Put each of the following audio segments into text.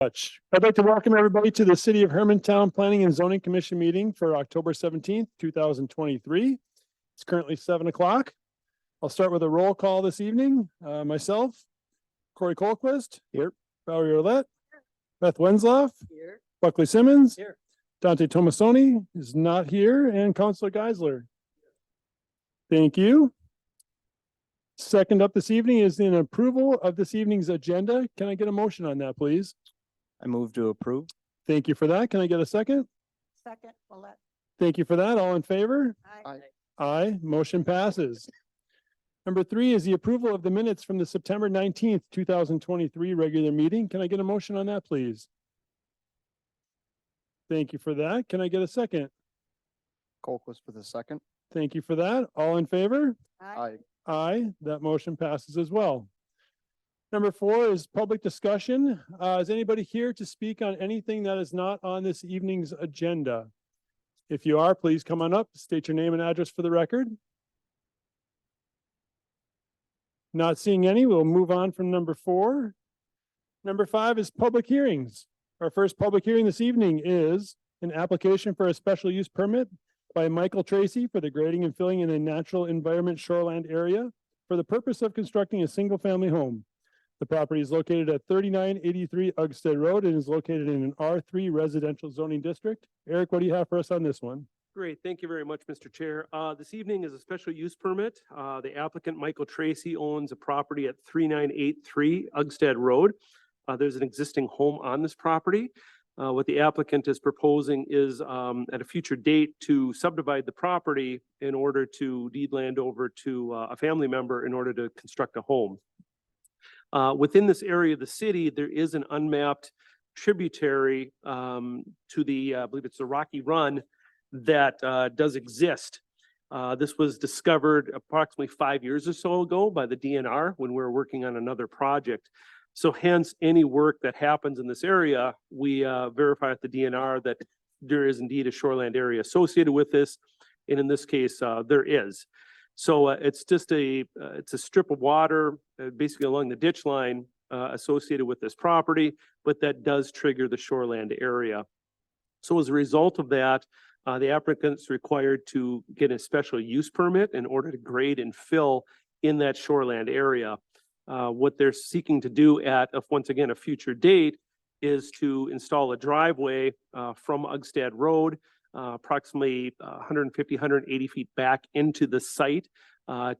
I'd like to welcome everybody to the City of Hermantown Planning and Zoning Commission meeting for October 17th, 2023. It's currently 7 o'clock. I'll start with a roll call this evening. Myself, Corey Colquist. Here. Valerie Orlett. Beth Wensloff. Here. Buckley Simmons. Here. Dante Tomasoni is not here, and Councilor Geisler. Thank you. Second up this evening is an approval of this evening's agenda. Can I get a motion on that, please? I move to approve. Thank you for that. Can I get a second? Second, Willett. Thank you for that. All in favor? Aye. Aye. Motion passes. Number 3 is the approval of the minutes from the September 19th, 2023 regular meeting. Can I get a motion on that, please? Thank you for that. Can I get a second? Colquist for the second. Thank you for that. All in favor? Aye. Aye. That motion passes as well. Number 4 is public discussion. Is anybody here to speak on anything that is not on this evening's agenda? If you are, please come on up, state your name and address for the record. Not seeing any, we'll move on from number 4. Number 5 is public hearings. Our first public hearing this evening is an application for a special use permit by Michael Tracy for the grading and filling in a natural environment shoreland area for the purpose of constructing a single family home. The property is located at 3983 Uggstead Road and is located in an R3 residential zoning district. Eric, what do you have for us on this one? Great. Thank you very much, Mr. Chair. This evening is a special use permit. The applicant, Michael Tracy, owns a property at 3983 Uggstead Road. There's an existing home on this property. What the applicant is proposing is at a future date to subdivide the property in order to deed land over to a family member in order to construct a home. Within this area of the city, there is an unmapped tributary to the, I believe it's the Rocky Run, that does exist. This was discovered approximately 5 years or so ago by the DNR when we were working on another project. So hence, any work that happens in this area, we verify at the DNR that there is indeed a shoreland area associated with this. And in this case, there is. So it's just it's a strip of water basically along the ditch line associated with this property, but that does trigger the shoreland area. So as a result of that, the applicant is required to get a special use permit in order to grade and fill in that shoreland area. What they're seeking to do at, once again, a future date is to install a driveway from Uggstead Road, approximately 150, 180 feet back into the site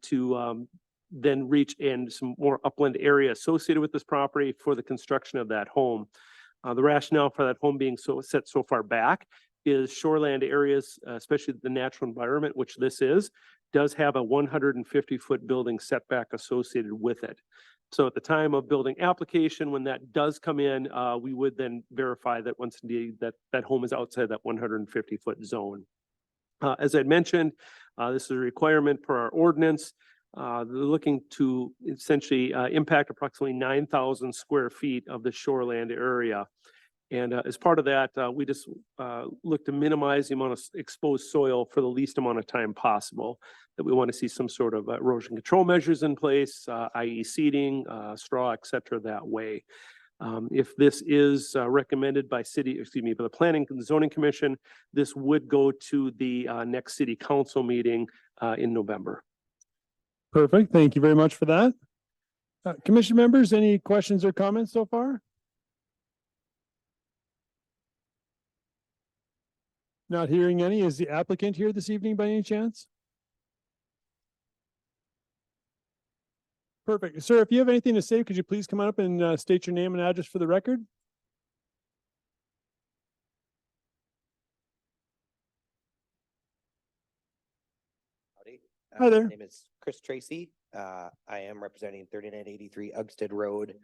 to then reach in some more upland area associated with this property for the construction of that home. The rationale for that home being set so far back is shoreland areas, especially the natural environment, which this is, does have a 150-foot building setback associated with it. So at the time of building application, when that does come in, we would then verify that once indeed that home is outside that 150-foot zone. As I mentioned, this is a requirement per our ordinance. They're looking to essentially impact approximately 9,000 square feet of the shoreland area. And as part of that, we just look to minimize the amount of exposed soil for the least amount of time possible. That we want to see some sort of erosion control measures in place, i.e. seeding, straw, et cetera, that way. If this is recommended by by the Planning and Zoning Commission, this would go to the next City Council meeting in November. Perfect. Thank you very much for that. Commission members, any questions or comments so far? Not hearing any. Is the applicant here this evening by any chance? Perfect. Sir, if you have anything to say, could you please come up and state your name and address for the record? Howdy. Hi there. My name is Chris Tracy. I am representing 3983 Uggstead Road.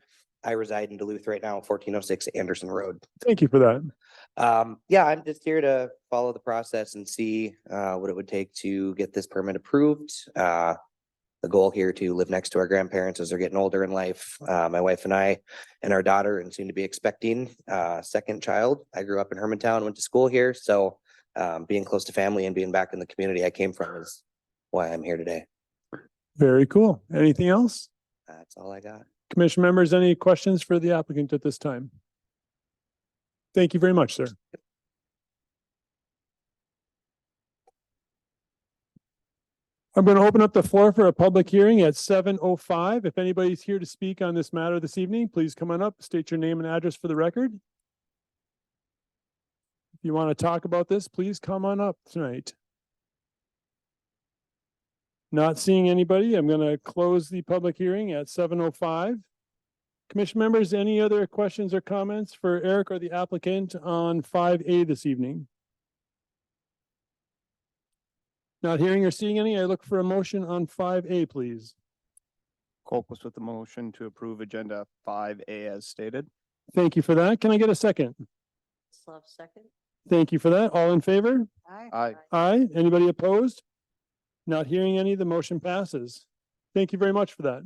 I reside in Duluth right now, 1406 Anderson Road. Thank you for that. Yeah, I'm just here to follow the process and see what it would take to get this permit approved. The goal here to live next to our grandparents as they're getting older in life. My wife and I and our daughter, and soon to be expecting second child. I grew up in Hermantown, went to school here. So being close to family and being back in the community I came from is why I'm here today. Very cool. Anything else? That's all I got. Commission members, any questions for the applicant at this time? Thank you very much, sir. I'm going to open up the floor for a public hearing at 7:05. If anybody's here to speak on this matter this evening, please come on up, state your name and address for the record. If you want to talk about this, please come on up tonight. Not seeing anybody, I'm going to close the public hearing at 7:05. Commission members, any other questions or comments for Eric or the applicant on 5A this evening? Not hearing or seeing any, I look for a motion on 5A, please. Colquist with the motion to approve agenda 5A as stated. Thank you for that. Can I get a second? Slav second. Thank you for that. All in favor? Aye. Aye. Anybody opposed? Not hearing any, the motion passes. Thank you very much for that.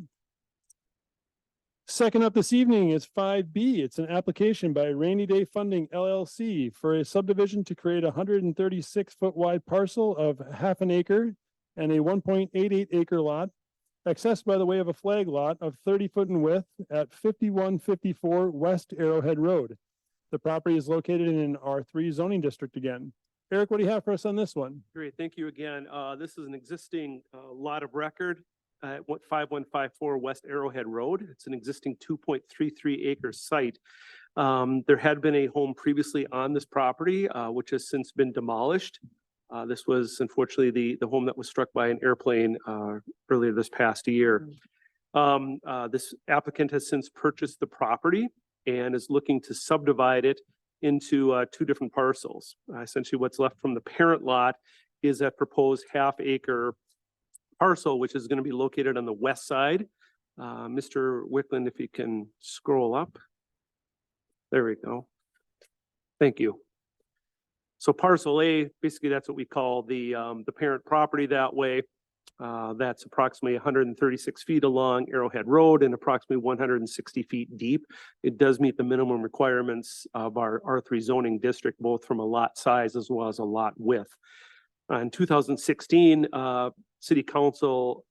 Second up this evening is 5B. It's an application by Rainy Day Funding LLC for a subdivision to create a 136-foot wide parcel of half an acre and a 1.88 acre lot, accessed by the way of a flag lot of 30 foot in width at 5154 West Arrowhead Road. The property is located in an R3 zoning district again. Eric, what do you have for us on this one? Great, thank you again. This is an existing lot of record at 5154 West Arrowhead Road. It's an existing 2.33 acre site. There had been a home previously on this property, which has since been demolished. This was unfortunately the home that was struck by an airplane earlier this past year. This applicant has since purchased the property and is looking to subdivide it into two different parcels. Essentially, what's left from the parent lot is that proposed half-acre parcel, which is going to be located on the west side. Mr. Wickland, if you can scroll up. There we go. Thank you. So parcel A, basically that's what we call the parent property that way. That's approximately 136 feet along Arrowhead Road and approximately 160 feet deep. It does meet the minimum requirements of our R3 zoning district, both from a lot size as well as a lot width. In 2016, City Council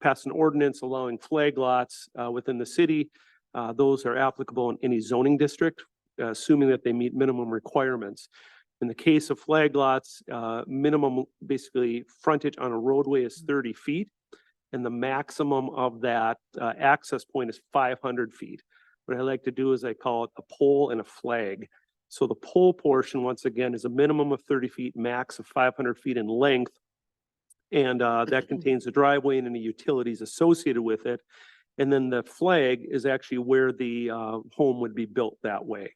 passed an ordinance allowing flag lots within the city. Those are applicable in any zoning district, assuming that they meet minimum requirements. In the case of flag lots, minimum basically frontage on a roadway is 30 feet, and the maximum of that access point is 500 feet. What I like to do is I call it a pole and a flag. So the pole portion, once again, is a minimum of 30 feet, max of 500 feet in length. And that contains the driveway and any utilities associated with it. And then the flag is actually where the home would be built that way.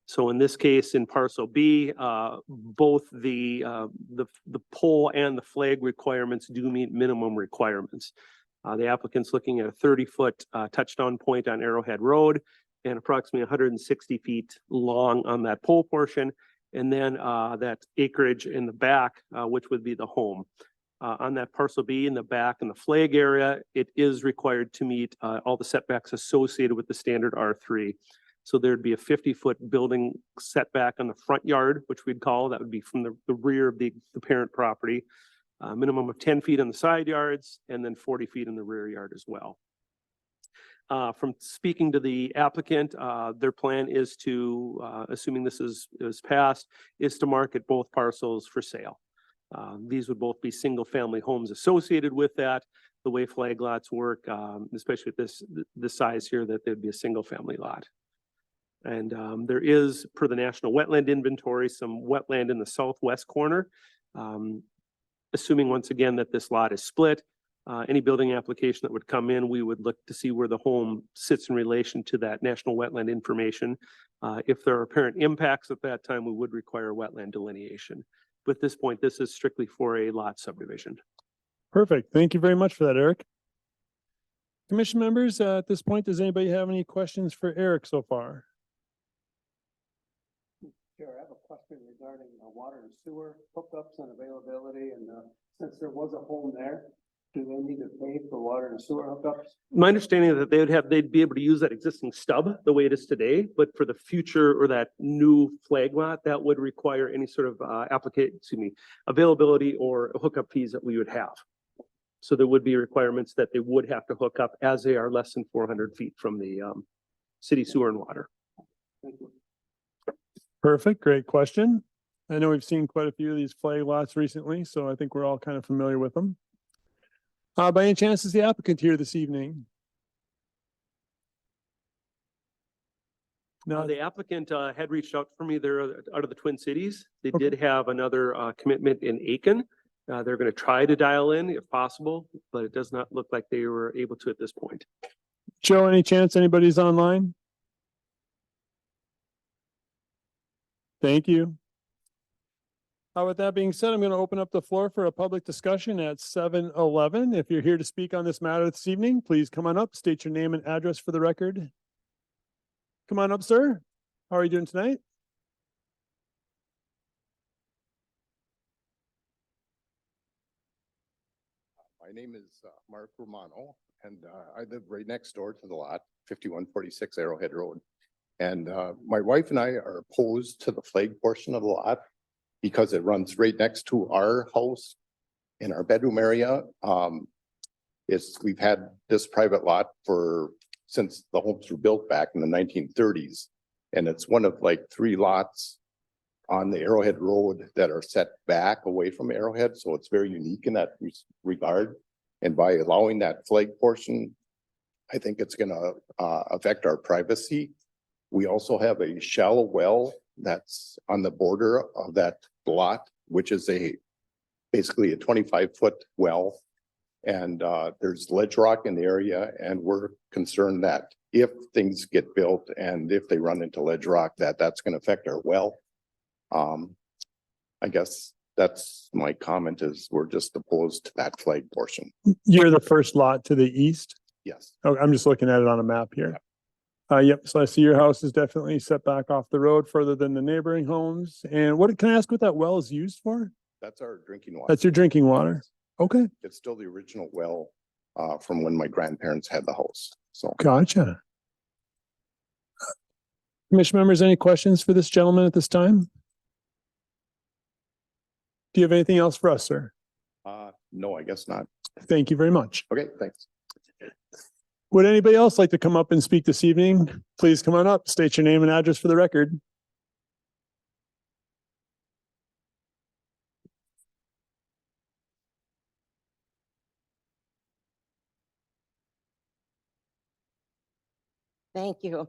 So in this case, in parcel B, both the pole and the flag requirements do meet minimum requirements. The applicant's looking at a 30-foot touchdown point on Arrowhead Road and approximately 160 feet long on that pole portion. And then that acreage in the back, which would be the home. On that parcel B in the back in the flag area, it is required to meet all the setbacks associated with the standard R3. So there'd be a 50-foot building setback on the front yard, which we'd call, that would be from the rear of the parent property, minimum of 10 feet on the side yards, and then 40 feet in the rear yard as well. From speaking to the applicant, their plan is to, assuming this is passed, is to market both parcels for sale. These would both be single-family homes associated with that. The way flag lots work, especially with this size here, that there'd be a single-family lot. And there is, per the National Wetland Inventory, some wetland in the southwest corner. Assuming once again that this lot is split, any building application that would come in, we would look to see where the home sits in relation to that national wetland information. If there are apparent impacts at that time, we would require wetland delineation. But at this point, this is strictly for a lot subdivision. Perfect. Thank you very much for that, Eric. Commission members, at this point, does anybody have any questions for Eric so far? Sure, I have a question regarding water and sewer hookups and availability, and since there was a home there, do they need to pay for water and sewer hookups? My understanding is that they'd be able to use that existing stub the way it is today, but for the future or that new flag lot, that would require any sort of availability or hookup fees that we would have. So there would be requirements that they would have to hook up as they are less than 400 feet from the city sewer and water. Thank you. Perfect, great question. I know we've seen quite a few of these flag lots recently, so I think we're all kind of familiar with them. By any chance, is the applicant here this evening? No, The applicant had reached out for me. They're out of the Twin Cities. They Okay. did have another commitment in Aiken. They're going to try to dial in if possible, but it does not look like they were able to at this point. Joe, any chance anybody's online? Thank you. With that being said, I'm going to open up the floor for a public discussion at 7:11. If you're here to speak on this matter this evening, please come on up, state your name and address for the record. Come on up, sir. How are you doing tonight? My name is Mark Romano, and I live right next door to the lot, 5146 Arrowhead Road. And my wife and I are opposed to the flag portion of the lot because it runs right next to our house in our bedroom area. We've had this private lot since the homes were built back in the 1930s. And it's one of like 3 lots on the Arrowhead Road that are set back away from Arrowhead. So it's very unique in that regard. And by allowing that flag portion, I think it's gonna affect our privacy. We also have a shallow well that's on the border of that lot, which is basically a 25-foot well. And there's ledge rock in the area, and we're concerned that if things get built and if they run into ledge rock, that's gonna affect our well. I guess that's my comment, is we're just opposed to that flag portion. You're the first lot to the east. Yes. Oh, I'm just looking at it on a map here. Yep, so I see your house is definitely set back off the road further than the neighboring homes. And what, can I ask what that well is used for? That's our drinking water. That's your drinking water? Okay, It's still the original well from when my grandparents had the house. So gotcha. Commission members, any questions for this gentleman at this time? Do you have anything else for us, sir? no, I guess not. Thank you very much. Okay, thanks. Would anybody else like to come up and speak this evening? Please come on up, state your name and address for the record. Thank you.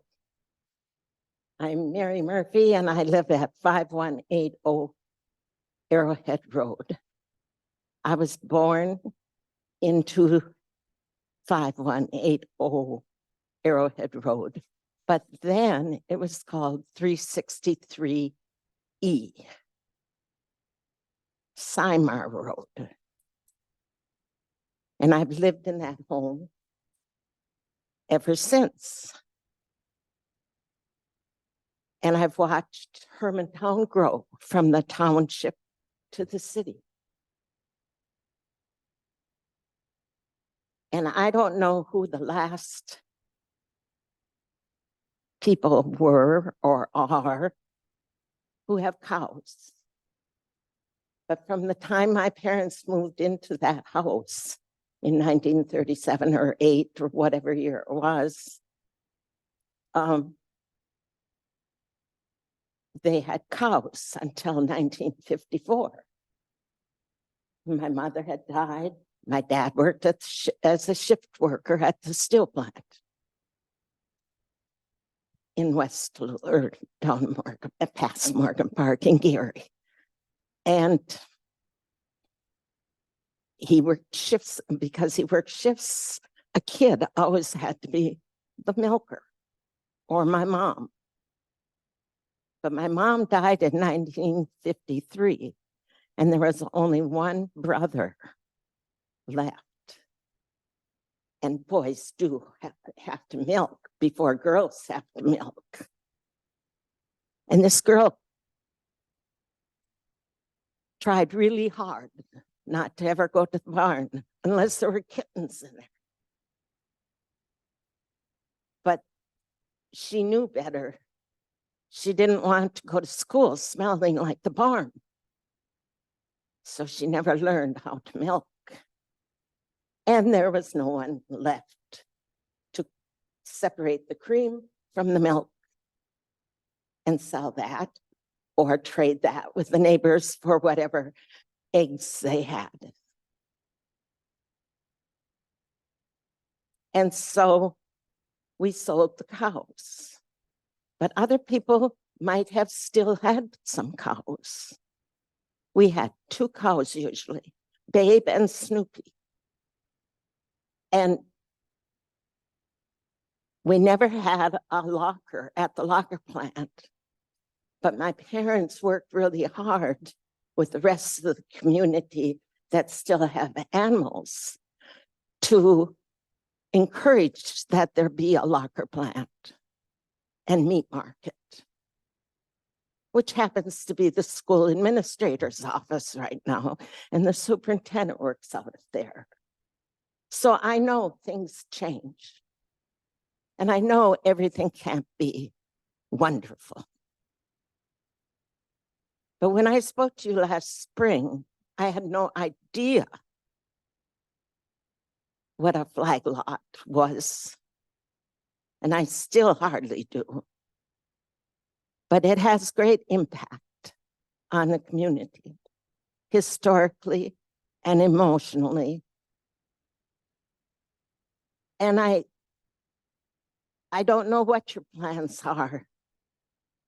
I'm Mary Murphy and I live at 5180 Arrowhead Road. I was born into 5180 Arrowhead Road, but then it was called 363E, Symar Road. And I've lived in that home ever since. And I've watched Hermantown grow from the township to the city. And I don't know who the last people were or are who have cows. But from the time my parents moved into that house in 1937 or 8 or whatever year it was, they had cows until 1954. My mother had died. My dad worked as a shift worker at the steel plant in West, or down Morgan, past Morgan Park in Gary. And he worked shifts. Because he worked shifts, a kid always had to be the milker or my mom. But my mom died in 1953, and there was only one brother left. And boys do have to milk before girls have to milk. And this girl tried really hard not to ever go to the barn unless there were kittens in there. But she knew better. She didn't want to go to school smelling like the barn. So she never learned how to milk. And there was no one left to separate the cream from the milk and sell that. or trade that with the neighbors for whatever eggs they had. And so we sold the cows. But other people might have still had some cows. We had 2 cows usually, Babe and Snoopy. And we never had a locker at the locker plant. But my parents worked really hard with the rest of the community that still have animals to encourage that there be a locker plant and meat market, which happens to be the school administrator's office right now, and the superintendent works out of there. So I know things change, and I know everything can't be wonderful. But when I spoke to you last spring, I had no idea what a flag lot was, and I still hardly do. But it has great impact on the community, historically and emotionally. And I don't know what your plans are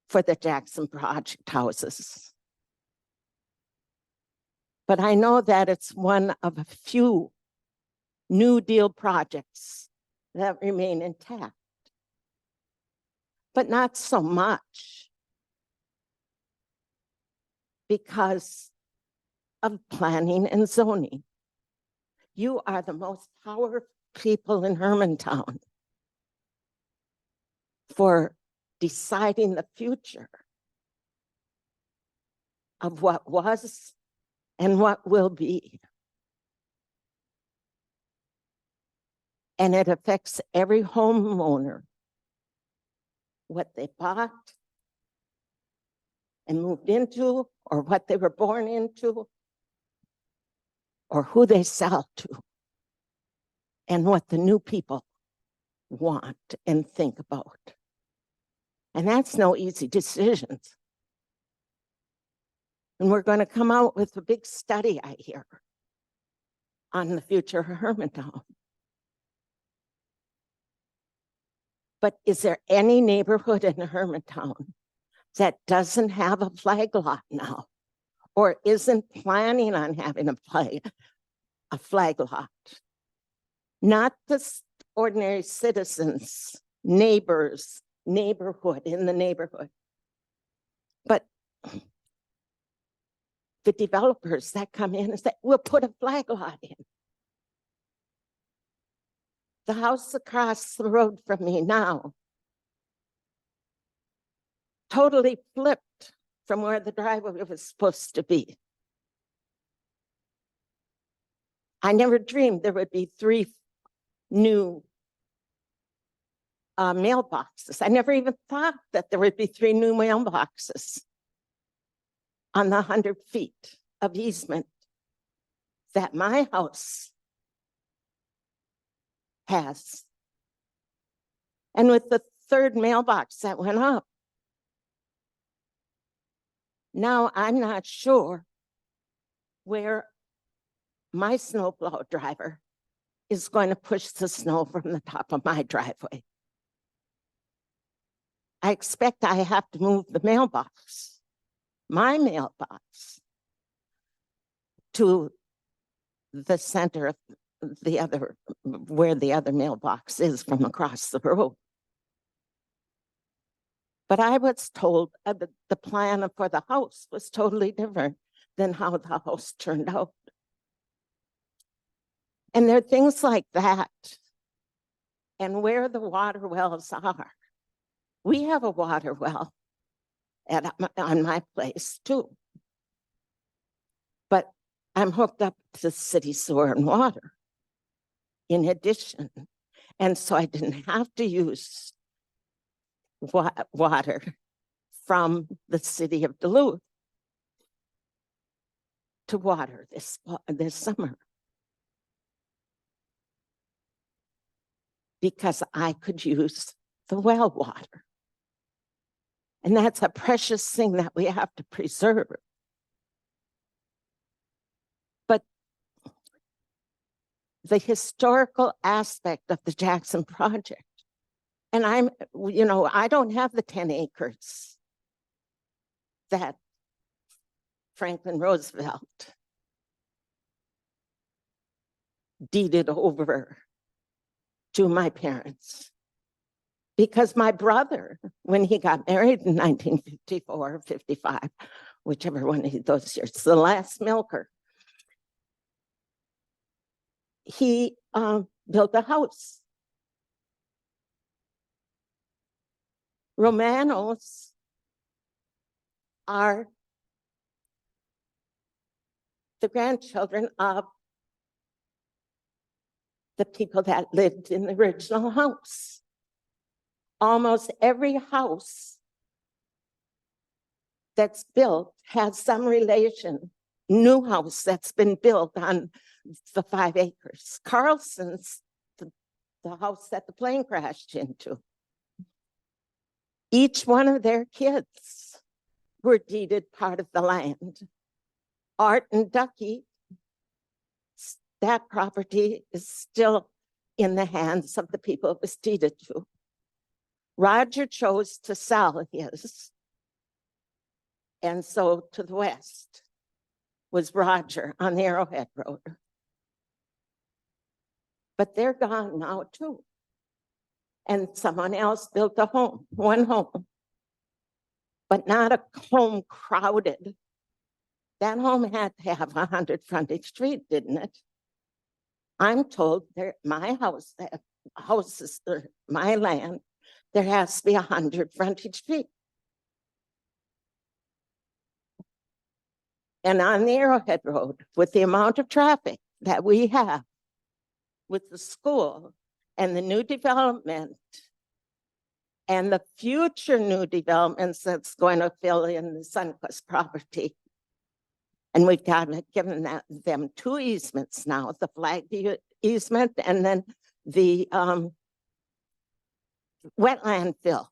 for the Jackson Project houses. But I know that it's one of a few New Deal projects that remain intact, but not so much because of planning and zoning. You are the most powerful people in Hermantown for deciding the future of what was and what will be. And it affects every homeowner, what they bought and moved into, or what they were born into, or who they sell to, and what the new people want and think about. And that's no easy decisions. And we're going to come out with a big study, I hear, on the future of Hermantown. But is there any neighborhood in Hermantown that doesn't have a flag lot now, or isn't planning on having a flag lot? Not the ordinary citizens, neighbors, neighborhood in the neighborhood, but the developers that come in and say, we'll put a flag lot in. The house across the road from me now totally flipped from where the driveway was supposed to be. I never dreamed there would be 3 new mailboxes. I never even thought that there would be 3 new mailboxes on the 100 feet of easement that my house has. And with the 3rd mailbox that went up, now I'm not sure where my snowplow driver is going to push the snow from the top of my driveway. I expect I have to move the mailbox, my mailbox, to the center of the other, where the other mailbox is from across the road. But I was told the plan for the house was totally different than how the house turned out. And there are things like that. And where the water wells are. We have a water well on my place too. But I'm hooked up to city sewer and water in addition. And so I didn't have to use water from the city of Duluth to water this summer. Because I could use the well water. And that's a precious thing that we have to preserve. But the historical aspect of the Jackson Project, and I don't have the 10 acres that Franklin Roosevelt deeded over to my parents. Because my brother, when he got married in 1954 or 55, whichever one of those years, the last milker, he built a house. Romanos are the grandchildren of the people that lived in the original house. Almost every house that's built has some relation, new house that's been built on the 5 acres. Carlson's, the house that the plane crashed into. Each one of their kids were deeded part of the land. Art and Ducky, that property is still in the hands of the people it was deeded to. Roger chose to sell his. And so to the west was Roger on the Arrowhead Road. But they're gone now too. And someone else built a home, one home, but not a home crowded. That home had to have 100 frontage feet, didn't it? I'm told my house, houses, my land, there has to be 100 frontage feet. And on the Arrowhead Road, with the amount of traffic that we have with the school and the new development and the future new developments that's going to fill in the Sunquest property. And we've given them 2 easements now, the flag easement and then the wetland fill.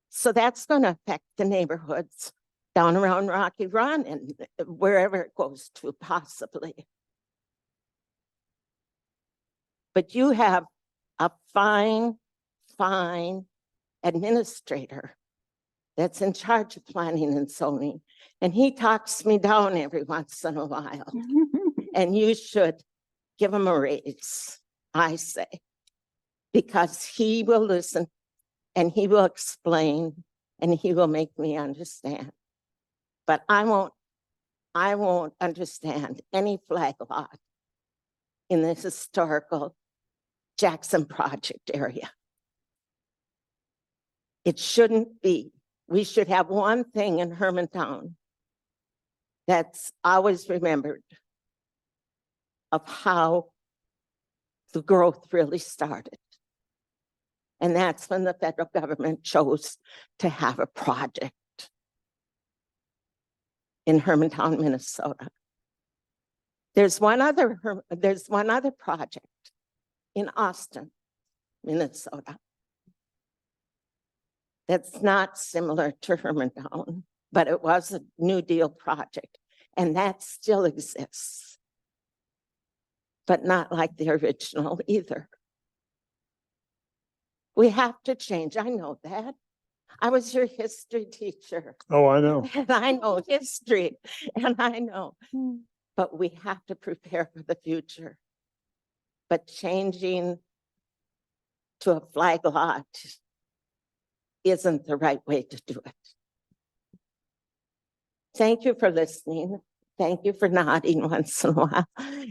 So that's going to affect the neighborhoods down around Rocky Run and wherever it goes to possibly. But you have a fine administrator that's in charge of planning and zoning. And he talks me down every once in a while. And you should give him a raise, I say, because he will listen and he will explain and he will make me understand. But I won't understand any flag lot in this historical Jackson Project area. It shouldn't be. We should have one thing in Hermantown that's always remembered of how the growth really started. And that's when the federal government chose to have a project in Hermantown, Minnesota. There's one other project in Austin, Minnesota, that's not similar to Hermantown, but it was a New Deal project, and that still exists, but not like the original either. We have to change. I know that. I was your history teacher. Oh, I know. And I know history, and I know. But we have to prepare for the future. But changing to a flag lot isn't the right way to do it. Thank you for listening. Thank you for nodding once in a while.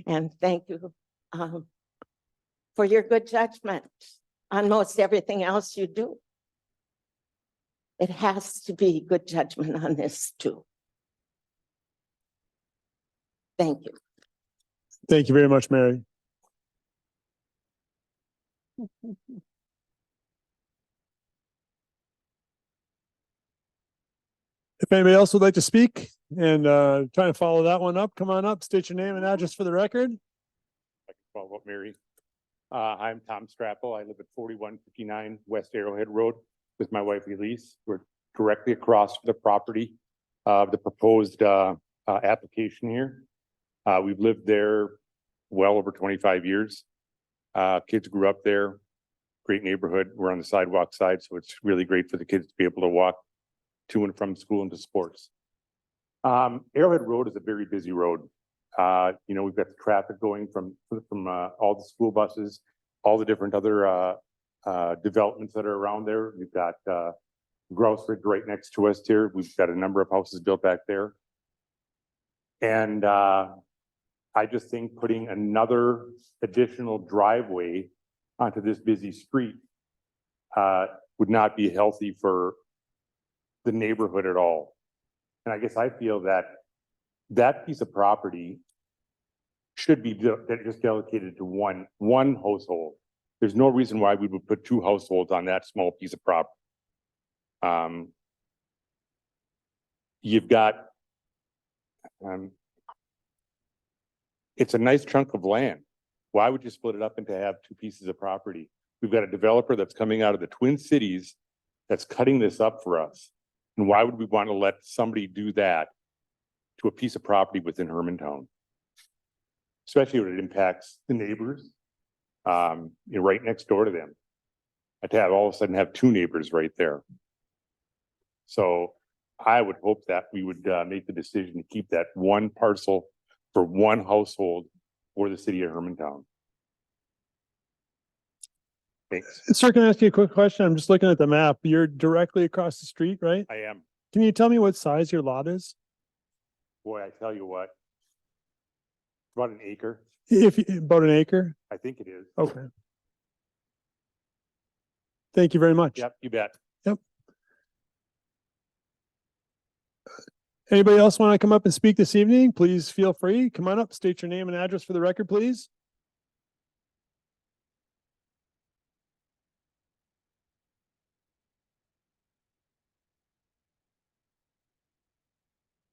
And thank you for your good judgment on most everything else you do. It has to be good judgment on this too. Thank you. Thank you very much, Mary. If anybody else would like to speak and try to follow that one up, come on up, state your name and address for the record. I can follow up, Mary. I'm Tom Strappel. I live at 4159 West Arrowhead Road with my wife Elise. We're directly across the property of the proposed application here. We've lived there well over 25 years. Kids grew up there. Great neighborhood. We're on the sidewalk side, so it's really great for the kids to be able to walk to and from school and to sports. Arrowhead Road is a very busy road. We've got the traffic going from all the school buses, all the different other developments that are around there. We've got Grouse Ridge right next to us here. We've got a number of houses built back there. And I just think putting another additional driveway onto this busy street would not be healthy for the neighborhood at all. And I guess I feel that that piece of property should be just allocated to one household. There's no reason why we would put two households on that small piece of property. You've got, it's a nice chunk of land. Why would you split it up and to have two pieces of property? We've got a developer that's coming out of the Twin Cities that's cutting this up for us. And why would we want to let somebody do that to a piece of property within Hermantown? Especially when it impacts the neighbors, right next door to them. And to have all of a sudden have two neighbors right there. So I would hope that we would make the decision to keep that one parcel for one household for the city of Hermantown. Thanks. Sir, can I ask you a quick question? I'm just looking at the map. You're directly across the street, right? I am. Can you tell me what size your lot is? Boy, I tell you what. About an acre. About an acre? I think it is. Okay. Thank you very much. Yep, you bet. Anybody else want to come up and speak this evening? Please feel free. Come on up, state your name and address for the record, please.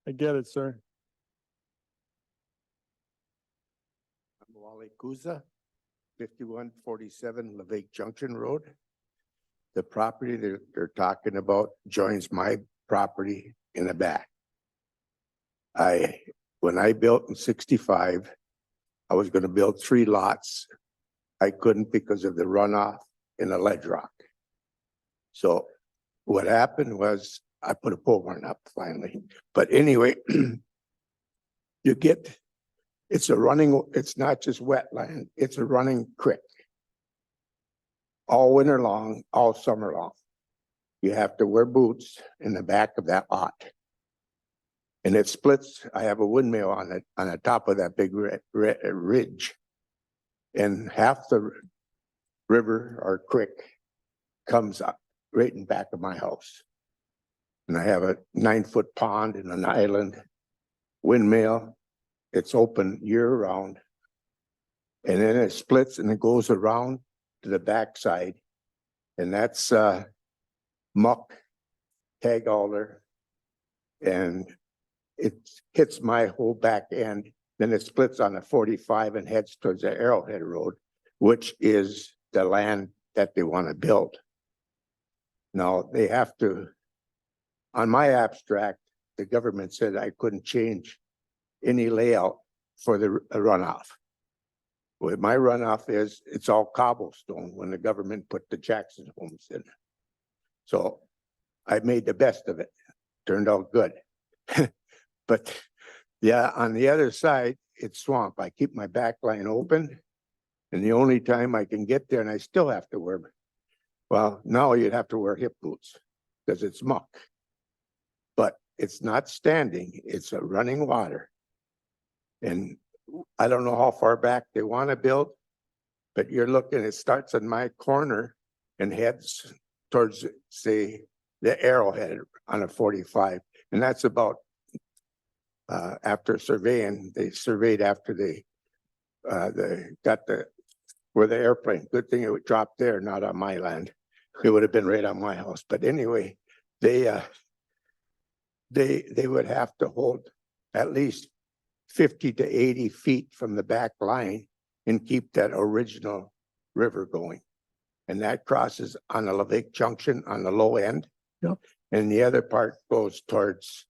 I get it, sir. I'm Wally Kuza, 5147 Levake Junction Road. The property that they're talking about joins my property in the back. When I built in 65, I was going to build 3 lots. I couldn't because of the runoff in the ledge rock. So what happened was I put a pole barn up finally. But anyway, it's not just wetland, it's a running creek. All winter long, all summer long. You have to wear boots in the back of that lot. And it splits. I have a windmill on the top of that big ridge. And half the river or creek comes up right in back of my house. And I have a 9-foot pond and an island windmill. It's open year round. And then it splits and it goes around to the backside. And that's muck, tag alder, and it hits my whole back end. Then it splits on the 45 and heads towards the Arrowhead Road, which is the land that they want to build. Now they have to, on my abstract, the government said I couldn't change any layout for the runoff. Well, my runoff is, it's all cobblestone when the government put the Jackson homes in. So I made the best of it. Turned out good. But yeah, on the other side, it's swamp. I keep my back line open. And the only time I can get there, and I still have to wear, well, now you'd have to wear hip boots because it's muck. But it's not standing, it's a running water. And I don't know how far back they want to build, but you're looking, it starts in my corner and heads towards, say, the Arrowhead on a 45. And that's about, after surveying, they surveyed after they got where the airplane, good thing it would drop there, not on my land. It would have been right on my house. But anyway, they would have to hold at least 50 to 80 feet from the back line and keep that original river going. And that crosses on the Lake Junction on the low end. Yep. And the other part goes towards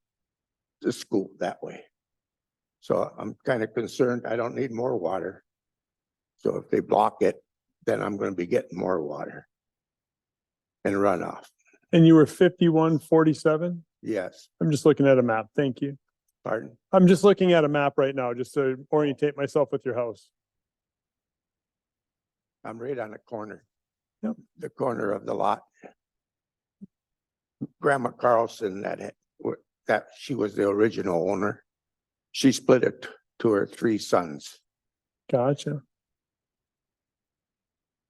the school that way. So I'm kind of concerned. I don't need more water. So if they block it, then I'm going to be getting more water and runoff. And you were 5147? Yes, I'm just looking at a map. Thank you. pardon. I'm just looking at a map right now, just to orientate myself with your house. I'm right on the corner. Yep. The corner of the lot. Grandma Carlson, that she was the original owner. She split it to her three sons. Gotcha.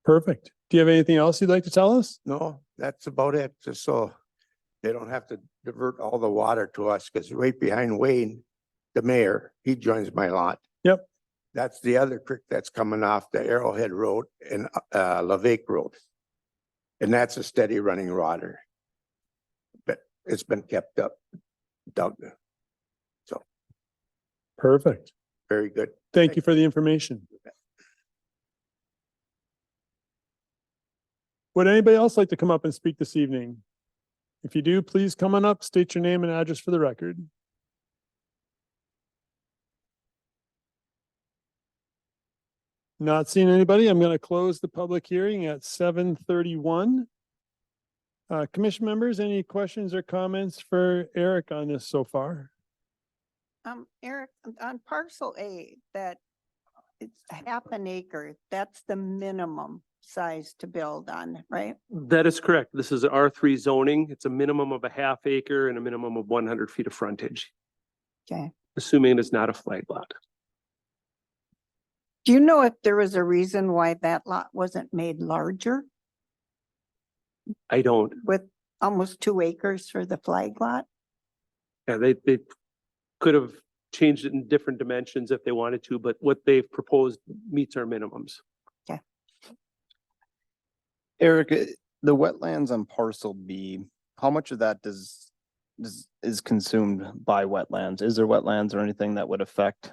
Perfect. Do you have anything else you'd like to tell us? No, that's about it. Just so they don't have to divert all the water to us, because right behind Wayne, the mayor, he joins my lot. Yep. That's the other creek that's coming off the Arrowhead Road and Lake Road. And that's a steady running water. But it's been kept up, dug. So Perfect. very good. Thank you for the information. Would anybody else like to come up and speak this evening? If you do, please come on up, state your name and address for the record. Not seeing anybody, I'm going to close the public hearing at 7:31. Commission members, any questions or comments for Eric on this so far? Eric, on parcel A, that it's half an acre, that's the minimum size to build on, right? That is correct. This is R3 zoning. It's a minimum of a half acre and a minimum of 100 feet of frontage, Okay. assuming it's not a flag lot. Do you know if there was a reason why that lot wasn't made larger I don't, with almost 2 acres for the flag lot? yeah, they could have changed it in different dimensions if they wanted to, but what they've proposed meets our minimums. Eric, the wetlands on parcel B, how much of that is consumed by wetlands? Is there wetlands or anything that would affect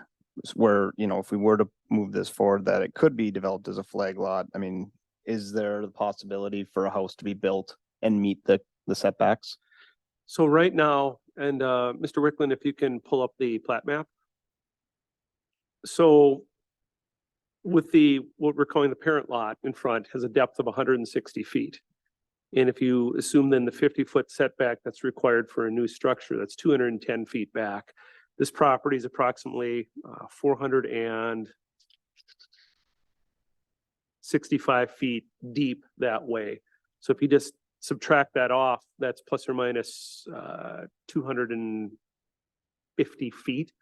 where, you know, if we were to move this forward, that it could be developed as a flag lot? I mean, is there the possibility for a house to be built and meet the setbacks? So right now, and Mr. Wickland, if you can pull up the plat map. So with what we're calling the parent lot in front has a depth of 160 feet. And if you assume then the 50-foot setback that's required for a new structure, that's 210 feet back. This property is approximately 465 feet deep that way. So if you just subtract that off, that's plus or minus 250 feet.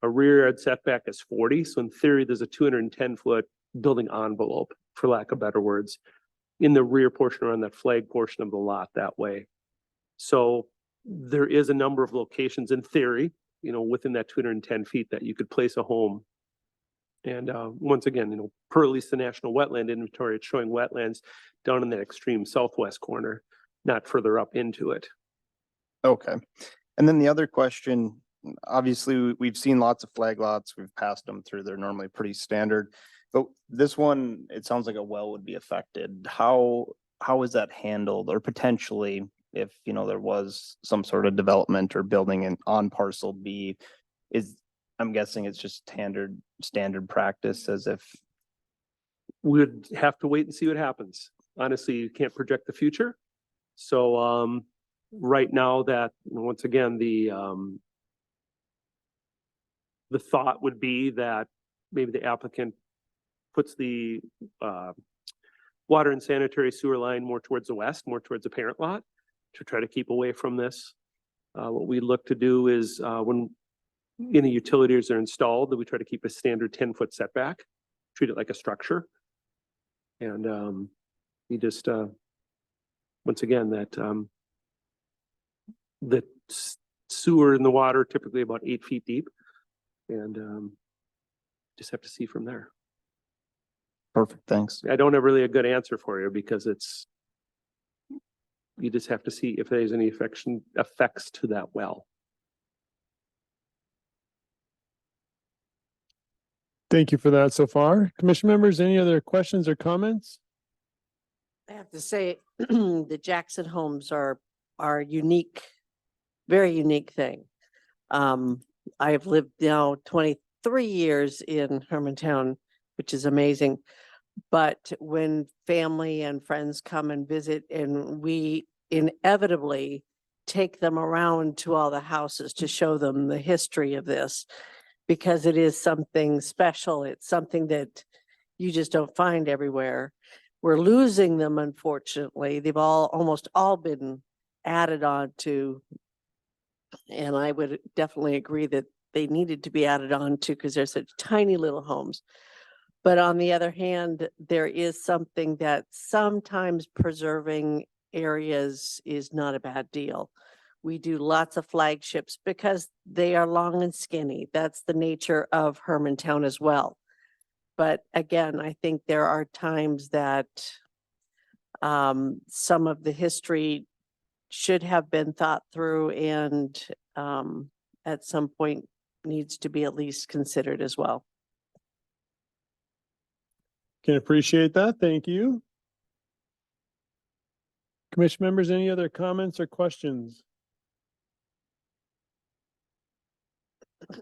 A rear yard setback is 40. So in theory, there's a 210-foot building envelope, for lack of better words, in the rear portion or on that flag portion of the lot that way. So there is a number of locations in theory, you know, within that 210 feet that you could place a home. And once again, you know, per at least the National Wetland Inventory, it's showing wetlands down in that extreme southwest corner, not further up into it. Okay. And then the other question, obviously, we've seen lots of flag lots. We've passed them through. They're normally pretty standard. But this one, it sounds like a well would be affected. How is that handled? Or potentially, if, you know, there was some sort of development or building on parcel B, I'm guessing it's just standard practice, as if. We'd have to wait and see what happens. Honestly, you can't project the future. So right now that, once again, the thought would be that maybe the applicant puts the water and sanitary sewer line more towards the west, more towards the parent lot, to try to keep away from this. What we look to do is when any utilities are installed, that we try to keep a standard 10-foot setback, treat it like a structure. And you just, once again, that the sewer and the water are typically about 8 feet deep. And just have to see from there. Perfect, thanks. I don't have really a good answer for you because you just have to see if there's any effects to that well. Thank you for that so far. Commission members, any other questions or comments? I have to say, the Jackson homes are unique, very unique thing. I have lived now 23 years in Hermantown, which is amazing. But when family and friends come and visit, and we inevitably take them around to all the houses to show them the history of this, because it is something special. It's something that you just don't find everywhere. We're losing them, unfortunately. They've almost all been added on to, and I would definitely agree that they needed to be added on to because they're such tiny little homes. But on the other hand, there is something that sometimes preserving areas is not a bad deal. We do lots of flagships because they are long and skinny. That's the nature of Hermantown as well. But again, I think there are times that some of the history should have been thought through and at some point needs to be at least considered as well. Can appreciate that. Thank you. Commission members, any other comments or questions?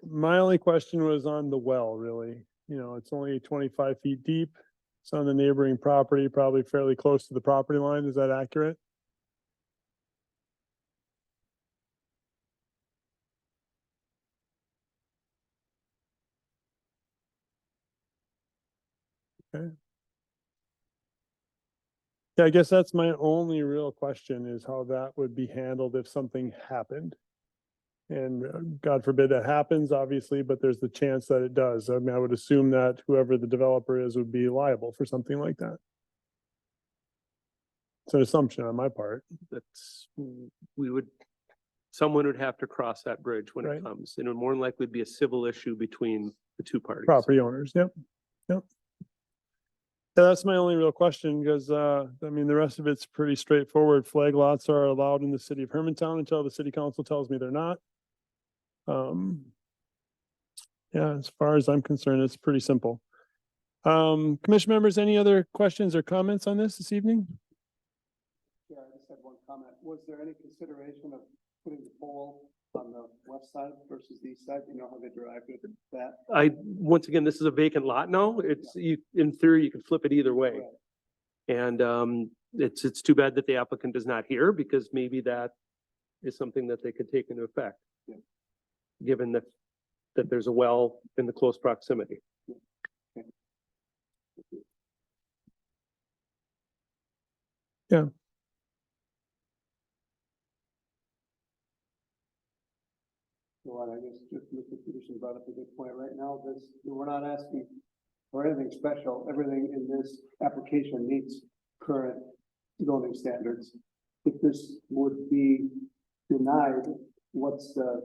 My only question was on the well, really. You know, it's only 25 feet deep. It's on the neighboring property, probably fairly close to the property line. Is that accurate? Okay. Yeah, I guess that's my only real question is how that would be handled if something happened. And God forbid that happens, obviously, but there's the chance that it does. I mean, I would assume that whoever the developer is would be liable for something like that. It's an assumption on my part. That's, someone would have to cross that bridge when Right. it comes. And it would more than likely be a civil issue between the two parties. Property owners, yep, yep. Yeah, that's my only real question because, I mean, the rest of it's pretty straightforward. Flag lots are allowed in the city of Hermantown until the city council tells me they're not. Yeah, as far as I'm concerned, it's pretty simple. Commission members, any other questions or comments on this evening? Yeah, I just had one comment. Was there any consideration of putting the pole on the west side versus the east side? You know how they drive with that? Once again, this is a vacant lot now. It's, you, in theory, you could flip it either way. And it's too bad that the applicant is not here because maybe that is something that they could take into effect. Yeah. Given that there's a well in the close proximity. Yeah. Well, I guess just Mr. Peterson brought up a good point. Right now, we're not asking for anything special. Everything in this application meets current zoning standards. If this would be denied, what's the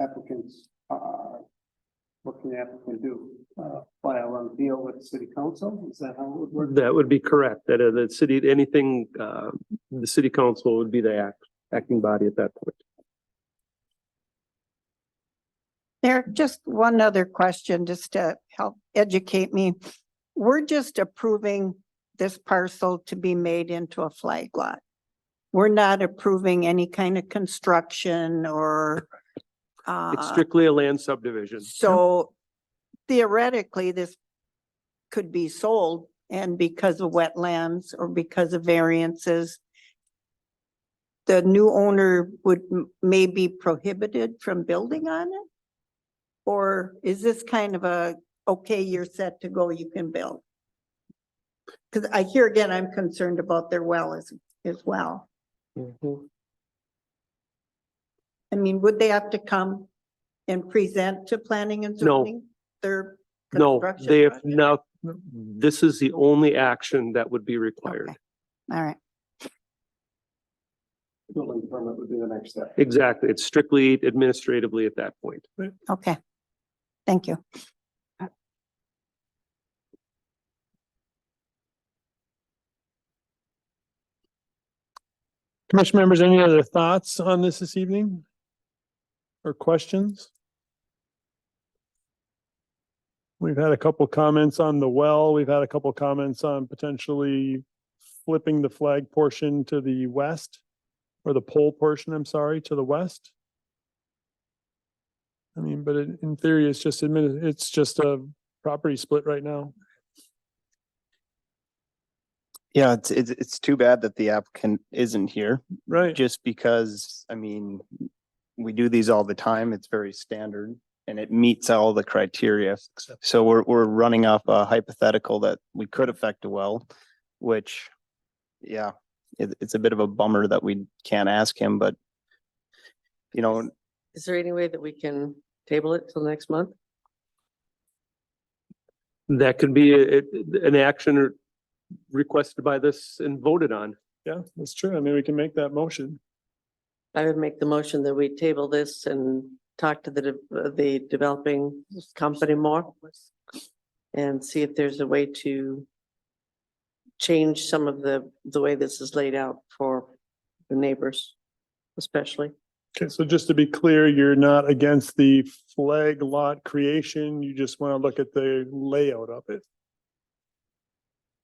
applicant's, what can the applicant do? File an appeal with the city council? Is that how it would work? That would be correct. That the city, anything, the city council would be the acting body at that point. Eric, just one other question, just to help educate me. We're just approving this parcel to be made into a flag lot. We're not approving any kind of construction or It's strictly a land subdivision. so theoretically, this could be sold, and because of wetlands or because of variances, the new owner would may be prohibited from building on it? Or is this kind of a, okay, you're set to go, you can build? Because I hear again, I'm concerned about their well as well. I mean, would they have to come and present to planning and No. zoning? Their No, construction they have project? now, this is the only action that would be required. Okay. All right. Building permit would be the next step. Exactly. It's strictly administratively at that point. Okay. Thank you. Commission members, any other thoughts on this evening? Or questions? We've had a couple comments on the well. We've had a couple comments on potentially flipping the flag portion to the west, or the pole portion, I'm sorry, to the west. I mean, but in theory, it's just it's just a property split right now. Yeah, it's too bad that the applicant isn't here, Right. just because, I mean, we do these all the time. It's very standard and it meets all the criteria. So we're running off a hypothetical that we could affect a well, which, yeah, it's a bit of a bummer that we can't ask him, but you know, Is there any way that we can table it till next month? That could be an action or requested by this and voted on. Yeah, that's true. I mean, we can make that motion. I would make the motion that we table this and talk to the developing company more and see if there's a way to change some of the way this is laid out for the neighbors, especially. Okay, so just to be clear, you're not against the flag lot creation. You just want to look at the layout of it.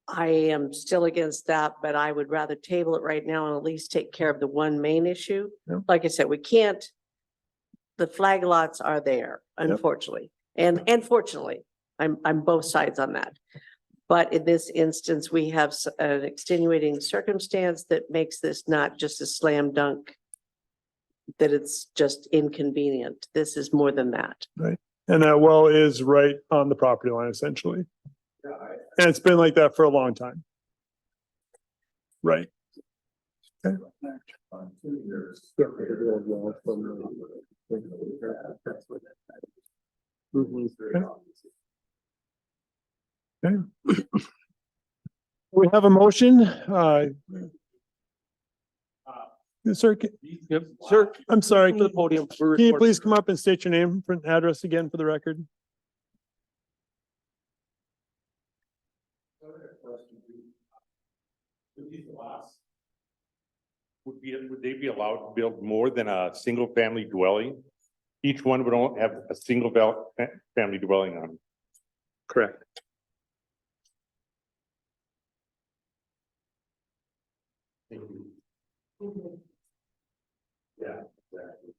I am still against that, but I would rather table it right now and at least take care of the one main issue. Yep. Like I said, we can't, the flag lots are there, unfortunately. And fortunately, I'm both sides on that. But in this instance, we have an extenuating circumstance that makes this not just a slam dunk, that it's just inconvenient. This is more than that. And that well is right on the property line, essentially. And it's been like that for a long time. Right. Okay. Okay. We have a motion, sir, Yep, sir. I'm sorry, Come to the podium. can you please come up and state your name and address again for the record? Would they be allowed to build more than a single family dwelling? Each one would only have a single family dwelling on it. Correct. Yeah, exactly.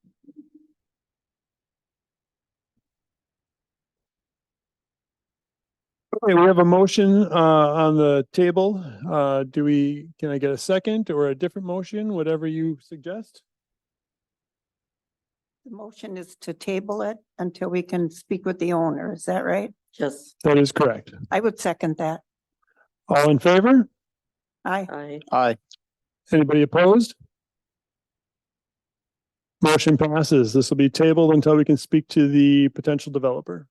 Okay, we have a motion on the table. Can I get a second or a different motion, whatever you suggest? The motion is to table it until we can speak with the owner. Is that right? Yes, That is correct. I would second that. All in favor? Aye. aye. Anybody opposed? Motion passes. This will be tabled until we can speak to the potential developer.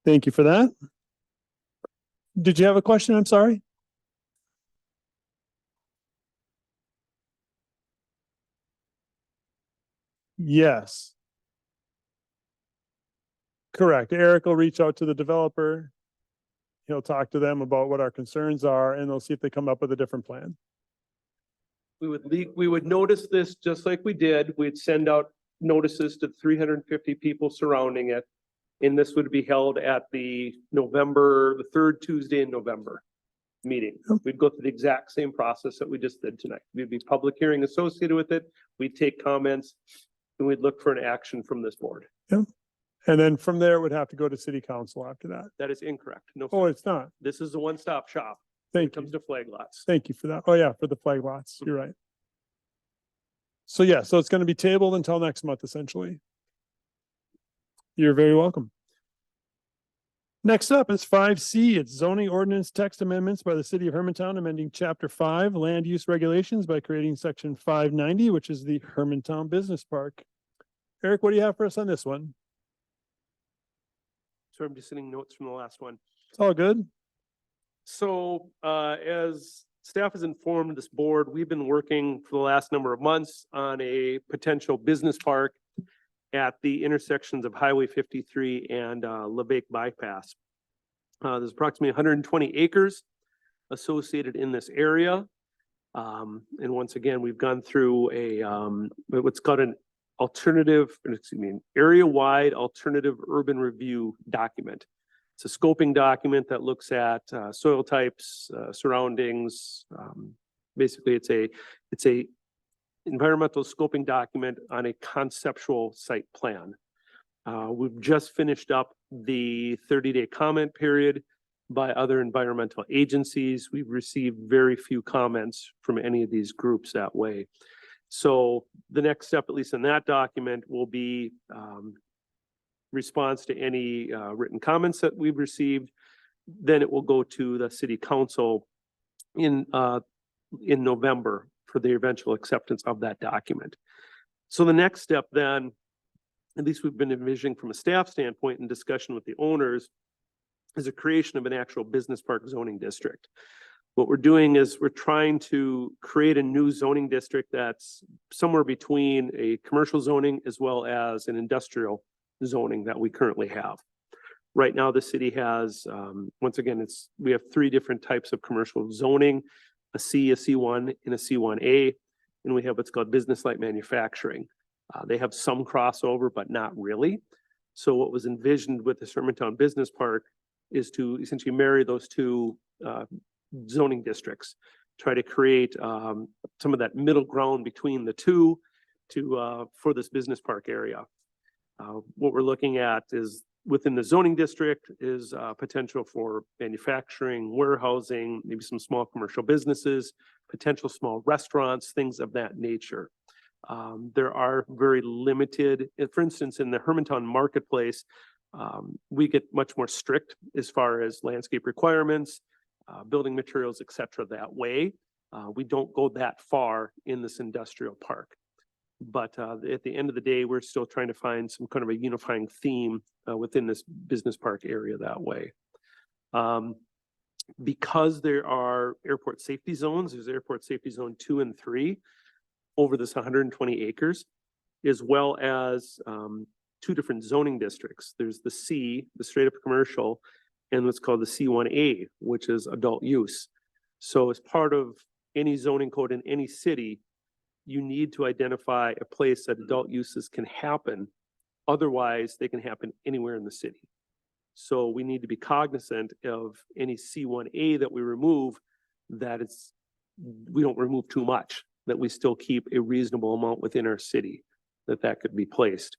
Thank you for that. Did you have a question? I'm sorry. Yes. Correct. Eric will reach out to the developer. He'll talk to them about what our concerns are and they'll see if they come up with a different plan. We would notice this just like we did. We'd send out notices to 350 people surrounding it. And this would be held at the third Tuesday in November meeting. We'd go through the exact same process that we just did tonight. We'd be public hearing associated with it. We'd take comments and we'd look for an action from this board. Yeah. And then from there, it would have to go to city council after that. That is incorrect. No, Oh, sir. it's not. This is a one-stop shop when it Thank you. comes to flag lots. Thank you for that. Oh, yeah, for the flag lots. You're right. So yeah, so it's going to be tabled until next month, essentially. You're very welcome. Next up is 5C. It's zoning ordinance text amendments by the city of Hermantown, amending chapter 5 land use regulations by creating section 590, which is the Hermantown Business Park. Eric, what do you have for us on this one? So I'm just sending notes from the last one. It's all good. So as staff has informed this board, we've been working for the last number of months on a potential business park at the intersections of Highway 53 and Lebec bypass. There's approximately 120 acres associated in this area. And once again, we've gone through what's called an area-wide alternative urban review document. It's a scoping document that looks at soil types, surroundings. Basically, it's a environmental scoping document on a conceptual site plan. We've just finished up the 30-day comment period by other environmental agencies. We've received very few comments from any of these groups that way. So the next step, at least in that document, will be response to any written comments that we've received. Then it will go to the city council in November for the eventual acceptance of that document. So the next step then, at least we've been envisioning from a staff standpoint in discussion with the owners, is a creation of an actual business park zoning district. What we're doing is we're trying to create a new zoning district that's somewhere between a commercial zoning as well as an industrial zoning that we currently have. Right now, the city has, once again, we have 3 different types of commercial zoning, a C, a C1, and a C1A, and we have what's called business light manufacturing. They have some crossover, but not really. So what was envisioned with the Hermantown Business Park is to essentially marry those 2 zoning districts, try to create some of that middle ground between the 2 for this business park area. What we're looking at is within the zoning district is potential for manufacturing, warehousing, maybe some small commercial businesses, potential small restaurants, things of that nature. There are very limited, for instance, in the Hermantown marketplace, we get much more strict as far as landscape requirements, building materials, et cetera, that way. We don't go that far in this industrial park. But at the end of the day, we're still trying to find some kind of a unifying theme within this business park area that way. Because there are airport safety zones, there's airport safety zone 2 and 3 over this 120 acres, as well as 2 different zoning districts. There's the C, the straight up commercial, and what's called the C1A, which is adult use. So as part of any zoning code in any city, you need to identify a place that adult uses can happen. Otherwise, they can happen anywhere in the city. So we need to be cognizant of any C1A that we remove, that we don't remove too much, that we still keep a reasonable amount within our city that could be placed.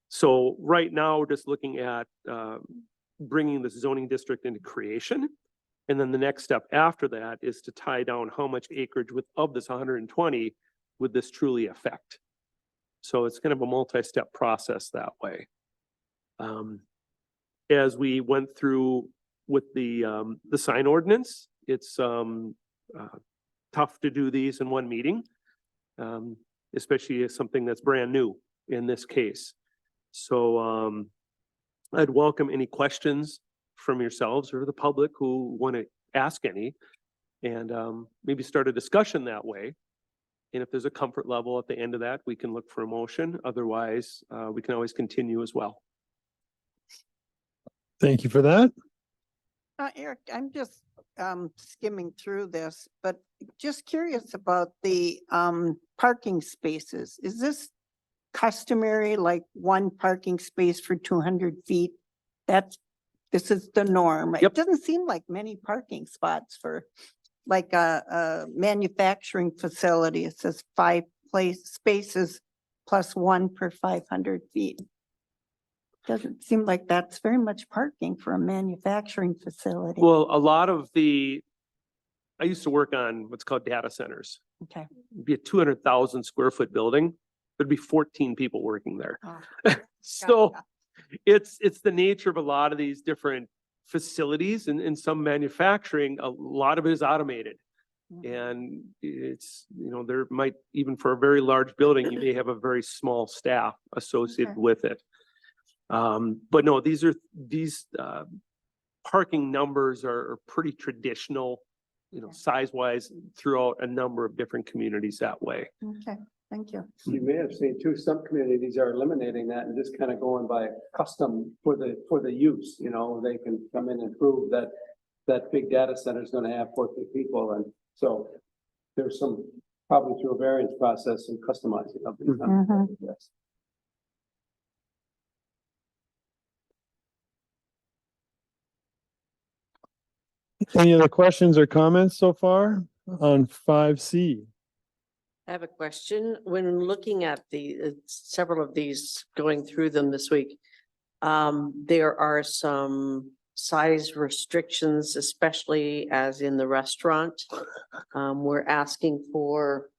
So right now, we're just looking at bringing the zoning district into creation. And then the next step after that is to tie down how much acreage of this 120 would this truly affect. So it's kind of a multi-step process that way. As we went through with the sign ordinance, it's tough to do these in one meeting, especially as something that's brand new in this case. So I'd welcome any questions from yourselves or the public who want to ask any, and maybe start a discussion that way. And if there's a comfort level at the end of that, we can look for a motion. Otherwise, we can always continue as well. Thank you for that. Eric, I'm just skimming through this, but just curious about the parking spaces. Is this customary, like 1 parking space for 200 feet? This is the norm. Yep. It doesn't seem like many parking spots for like a manufacturing facility. It says 5 spaces plus 1 per 500 feet. Doesn't seem like that's very much parking for a manufacturing facility. Well, a lot of I used to work on what's called data centers. Okay. It'd be a 200,000 square foot building. There'd be 14 people working there. Oh, So gotcha. it's the nature of a lot of these different facilities, and in some manufacturing, a lot of it is automated. And it's, there might, even for a very large building, you may have a very small staff associated Okay. with it. But no, these parking numbers are pretty traditional, size-wise throughout a number of different communities that way. Okay, thank you. You may have seen too, some communities are eliminating that and just kind of going by custom for the use, they can come in and prove that that big data center is going to have 14 people. And so there's some, probably through a variance process and customizing of these. Mhm. Yes. Any other questions or comments so far on 5C? I have a question. When looking at several of these, going through them this week, there are some size restrictions, especially as in the restaurant. We're asking for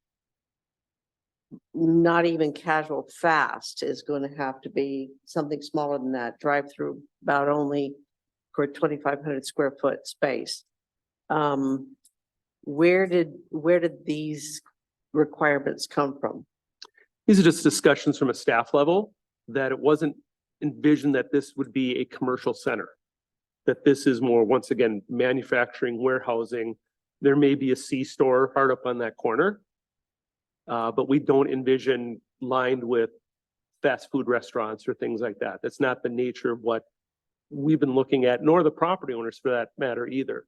not even casual fast is going to have to be something smaller than that, drive-through about only for 2,500 square foot space. Where did these requirements come from? These are just discussions from a staff level, that it wasn't envisioned that this would be a commercial center. That this is more, once again, manufacturing, warehousing. There may be a C-store hard up on that corner. But we don't envision lined with fast food restaurants or things like that. That's not the nature of what we've been looking at, nor the property owners for that matter either.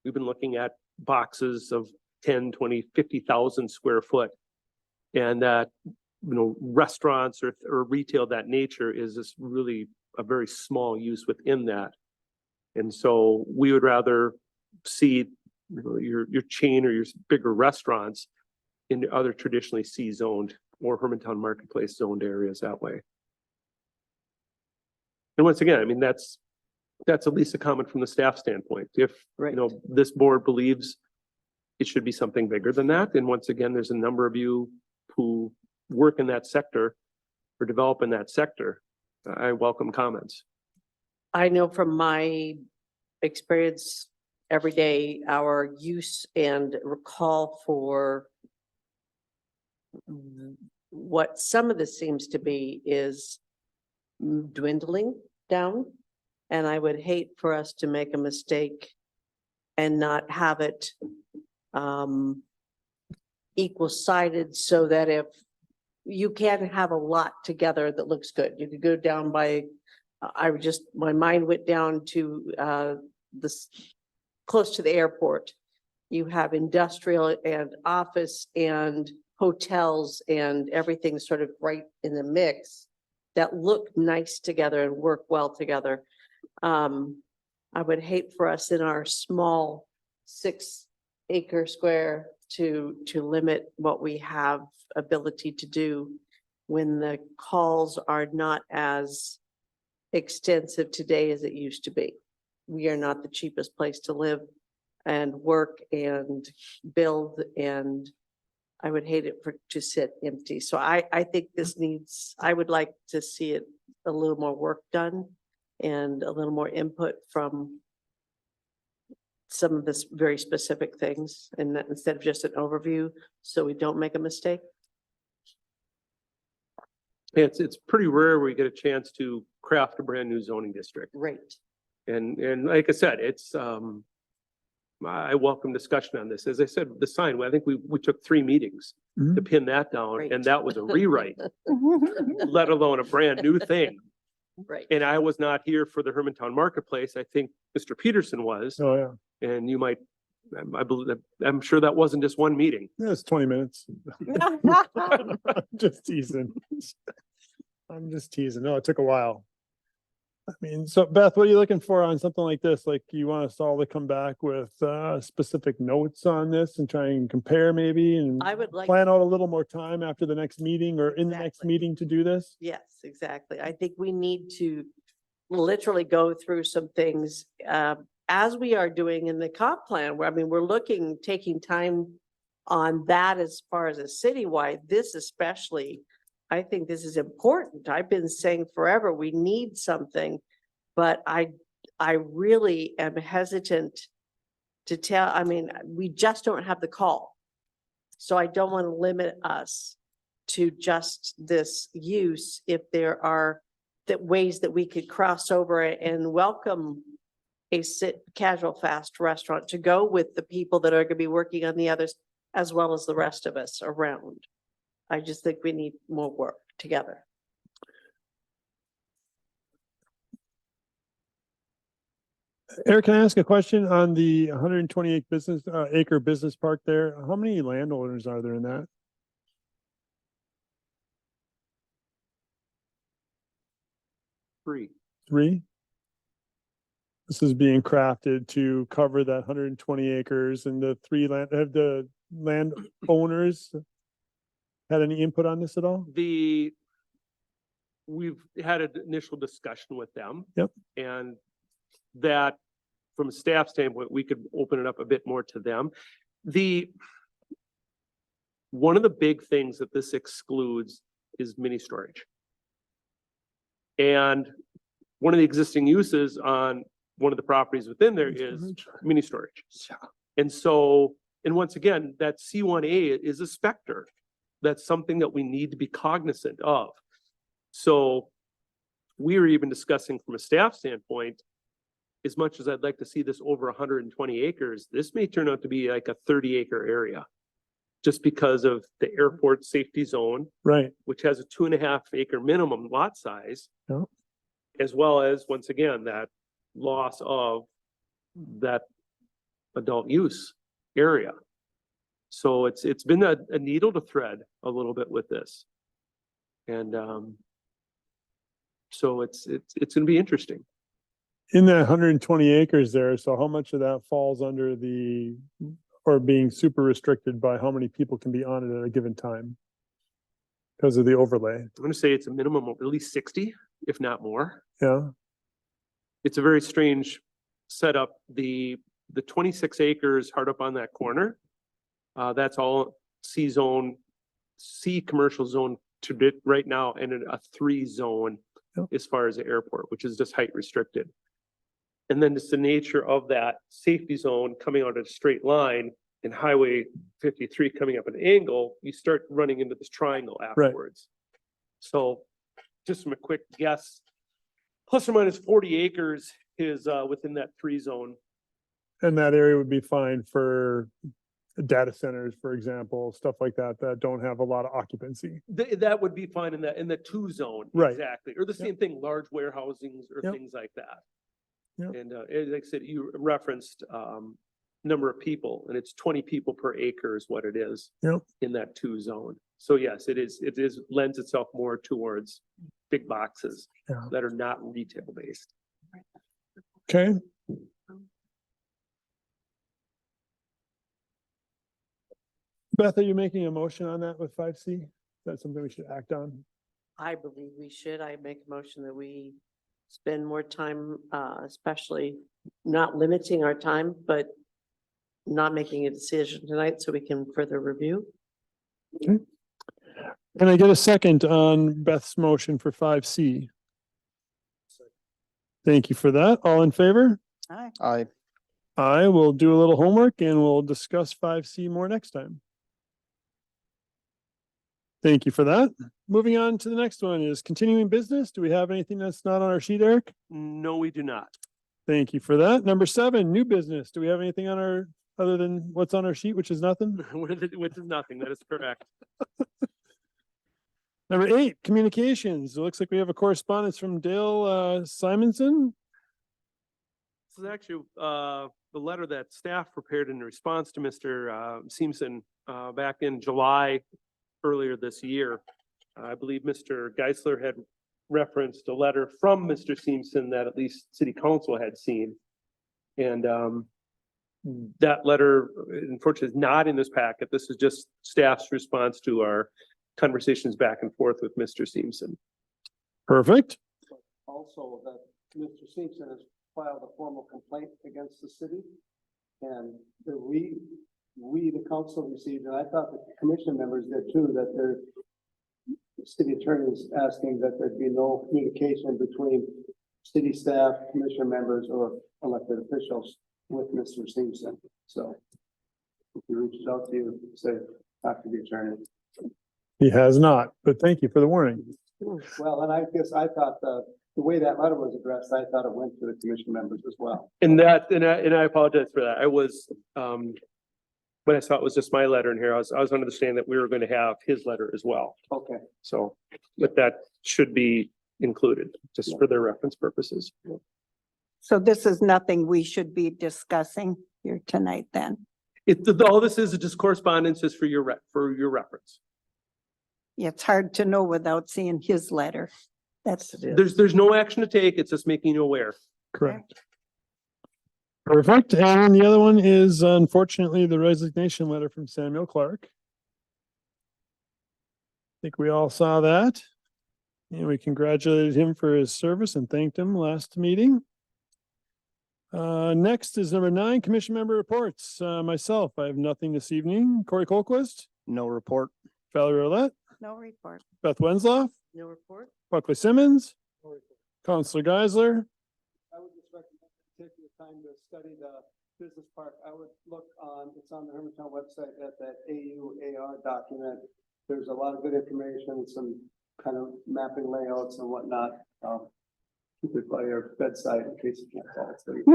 We've been looking at boxes of 10, 20, 50,000 square foot. And that, restaurants or retail of that nature is just really a very small use within that. And so we would rather see your chain or your bigger restaurants in other traditionally C-zoned or Hermantown Marketplace zoned areas that way. And once again, I mean, that's at least a comment from the staff standpoint. If, Right. This board believes it should be something bigger than that, and once again, there's a number of you who work in that sector or develop in that sector, I welcome comments. I know from my experience every day, our use and recall for what some of this seems to be is dwindling down. And I would hate for us to make a mistake and not have it equal sided, so that if you can have a lot together that looks good, you could go down by, my mind went down to this close to the airport. You have industrial and office and hotels and everything sort of right in the mix that look nice together and work well together. I would hate for us in our small 6-acre square to limit what we have ability to do when the calls are not as extensive today as it used to be. We are not the cheapest place to live and work and build, and I would hate it to sit empty. So I think this needs, I would like to see it a little more work done and a little more input from some of this very specific things, and that instead of just an overview, so we don't make a mistake. It's pretty rare we get a chance to craft a brand new zoning district. Right. And like I said, it's, I welcome discussion on this. As I said, the sign, I think we took 3 meetings to pin that down, Right. and that was a rewrite, let alone a brand new thing. Right. And I was not here for the Hermantown Marketplace. I think Mr. Peterson was, Oh, yeah. and you might, I believe, I'm sure that wasn't just one meeting. Yeah, it's 20 minutes. I'm just teasing. I'm just teasing. No, it took a while. I mean, so Beth, what are you looking for on something like this? Like, you want us all to come back with specific notes on this and try and compare maybe and I would like, plan out a little more time after the next meeting or in the next Exactly. meeting to do this? yes, exactly. I think we need to literally go through some things as we are doing in the comp plan, where, I mean, we're taking time on that as far as a citywide, this especially. I think this is important. I've been saying forever, we need something, but I really am hesitant to tell, I mean, we just don't have the call. So I don't want to limit us to just this use if there are ways that we could cross over and welcome a casual fast restaurant to go with the people that are going to be working on the others, as well as the rest of us around. I just think we need more work together. Eric, can I ask a question on the 128 acre business park there? How many landowners are there in that? 3. 3? This is being crafted to cover that 120 acres and the have the landowners had any input on this at all? We've had an initial discussion with them. Yep. And that, from a staff standpoint, we could open it up a bit more to them. One of the big things that this excludes is mini storage. And one of the existing uses on one of the properties within there is mini storage. And so, and once again, that C1A is a specter. That's something that we need to be cognizant of. So we were even discussing from a staff standpoint, as much as I'd like to see this over 120 acres, this may turn out to be like a 30-acre area. Just because of the airport safety zone, Right. which has a 2.5 acre minimum lot size. Yep. As well as, once again, that loss of that adult use area. So it's been a needle to thread a little bit with this. And so it's gonna be interesting. In that 120 acres there, so how much of that falls under or being super restricted by how many people can be on it at a given time? Because of the overlay. I'm gonna say it's a minimum of at least 60, if not more. Yeah. It's a very strange setup. The 26 acres hard up on that corner, that's all C zone, C commercial zone to right now, and a 3 zone Yep. as far as the airport, which is just height restricted. And then just the nature of that safety zone coming out at a straight line and Highway 53 coming up an angle, you start running into this triangle afterwards. So just from a quick guess, plus or minus 40 acres is within that 3 zone. And that area would be fine for data centers, for example, stuff like that, that don't have a lot of occupancy. That would be fine in the 2 zone. Right. Exactly. Or the same thing, large warehousings or Yep. things like that. Yep. And like I said, you referenced number of people, and it's 20 people per acre is what it is. Yep. In that 2 zone. So yes, it is lends itself more towards big boxes Yeah. that are not retail based. Okay. Beth, are you making a motion on that with 5C? Is that something we should act on? I believe we should. I make a motion that we spend more time, especially not limiting our time, but not making a decision tonight so we can further review. Can I get a second on Beth's motion for 5C? Thank you for that. All in favor? I, I will do a little homework and we'll discuss 5C more next time. Thank you for that. Moving on to the next one is continuing business. Do we have anything that's not on our sheet, Eric? No, we do not. Thank you for that. Number 7, new business. Do we have anything on our, other than what's on our sheet, which is nothing? Which is nothing. That is correct. Number 8, communications. It looks like we have a correspondence from Dale Simonson. This is actually the letter that staff prepared in response to Mr. Simpson back in July earlier this year. I believe Mr. Geisler had referenced a letter from Mr. Simpson that at least City Council had seen. And that letter, unfortunately, is not in this packet. This is just staff's response to our conversations back and forth with Mr. Simpson. Perfect. Also, that Mr. Simpson has filed a formal complaint against the city. And that we, the council received, and I thought that the commission members did too, that their city attorney is asking that there be no communication between city staff, commission members, or elected officials with Mr. Simpson. So if he reaches out to you, say, talk to the attorney. He has not, but thank you for the warning. Well, and I guess I thought the way that letter was addressed, I thought it went to the commission members as well. And I apologize for that. I was, when I saw it was just my letter in here, I was under the understanding that we were going to have his letter as well. Okay. So, but that should be included just for their reference purposes. So this is nothing we should be discussing here tonight then. All this is just correspondence is for your reference. It's hard to know without seeing his letter. That's, There's no action to take. It's just making you aware. Correct. Perfect. And the other one is unfortunately the resignation letter from Samuel Clark. I think we all saw that. And we congratulated him for his service and thanked him last meeting. Next is number 9, commission member reports. Myself, I have nothing this evening. Corey Colquist, No report. Valerie Roulette, No report. Beth Wensloff, No report? Buckley Simmons, Counselor Geisler. I would just recommend taking the time to study the business park. I would look on, it's on the Hermantown website at that AUAR document. There's a lot of good information, some kind of mapping layouts and whatnot. Keep it by your bedside in case you can't fall asleep.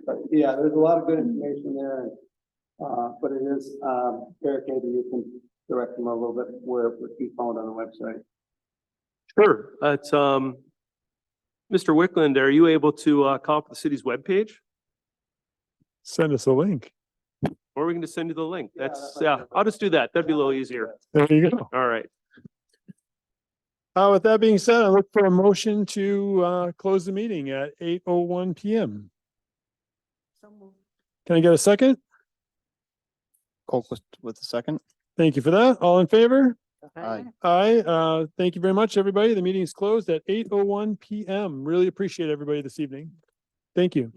But yeah, there's a lot of good information there and, but it is, Eric, maybe you can direct them a little bit where it would be found on the website. Sure. It's, Mr. Wickland, are you able to, call up the city's webpage? Send us a link. Or we can just send you the link. Yeah, That's, that might be yeah, I'll just do that. That'd be a little easier. There you go. All right. With that being said, I look for a motion to close the meeting at 8:01 p.m. So moved. Can I get a second? Colquist with the second. Thank you for that. All in favor? Aye. Aye. Thank you very much, everybody. The meeting is closed at 8:01 p.m. Really appreciate everybody this evening. Thank you.